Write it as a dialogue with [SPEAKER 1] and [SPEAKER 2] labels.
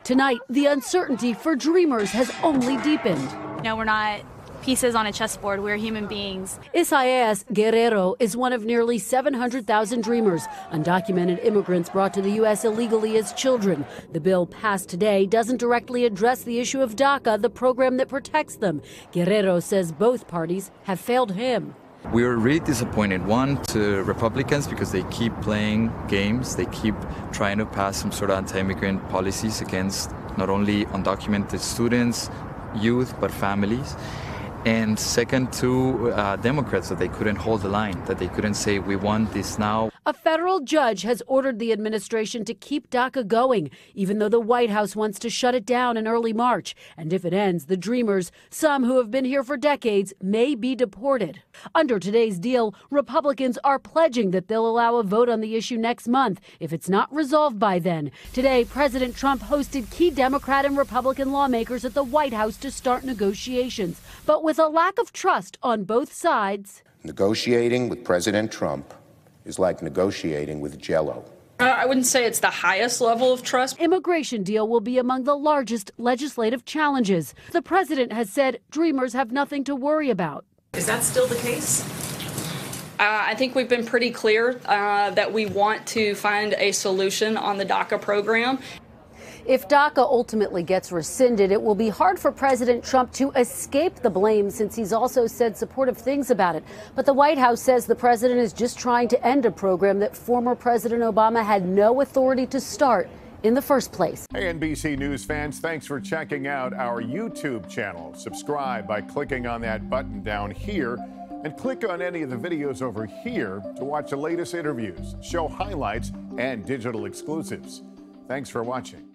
[SPEAKER 1] Tonight, the uncertainty for dreamers has only deepened.
[SPEAKER 2] No, we're not pieces on a chessboard. We're human beings.
[SPEAKER 1] Isaias Guerrero is one of nearly 700,000 dreamers, undocumented immigrants brought to the U.S. illegally as children. The bill passed today doesn't directly address the issue of DACA, the program that protects them. Guerrero says both parties have failed him.
[SPEAKER 3] We were really disappointed, one, to Republicans because they keep playing games. They keep trying to pass some sort of anti-immigrant policies against not only undocumented students, youth, but families. And second, to Democrats, that they couldn't hold the line, that they couldn't say, we want this now.
[SPEAKER 1] A federal judge has ordered the administration to keep DACA going, even though the White House wants to shut it down in early March. And if it ends, the dreamers, some who have been here for decades, may be deported. Under today's deal, Republicans are pledging that they'll allow a vote on the issue next month if it's not resolved by then. Today, President Trump hosted key Democrat and Republican lawmakers at the White House to start negotiations. But with a lack of trust on both sides.
[SPEAKER 4] Negotiating with President Trump is like negotiating with Jell-O.
[SPEAKER 5] I wouldn't say it's the highest level of trust.
[SPEAKER 1] Immigration deal will be among the largest legislative challenges. The president has said dreamers have nothing to worry about.
[SPEAKER 5] Is that still the case? I think we've been pretty clear that we want to find a solution on the DACA program.
[SPEAKER 1] If DACA ultimately gets rescinded, it will be hard for President Trump to escape the blame since he's also said supportive things about it. But the White House says the president is just trying to end a program that former President Obama had no authority to start in the first place.
[SPEAKER 6] Hey, NBC News fans, thanks for checking out our YouTube channel. Subscribe by clicking on that button down here and click on any of the videos over here to watch the latest interviews, show highlights, and digital exclusives. Thanks for watching.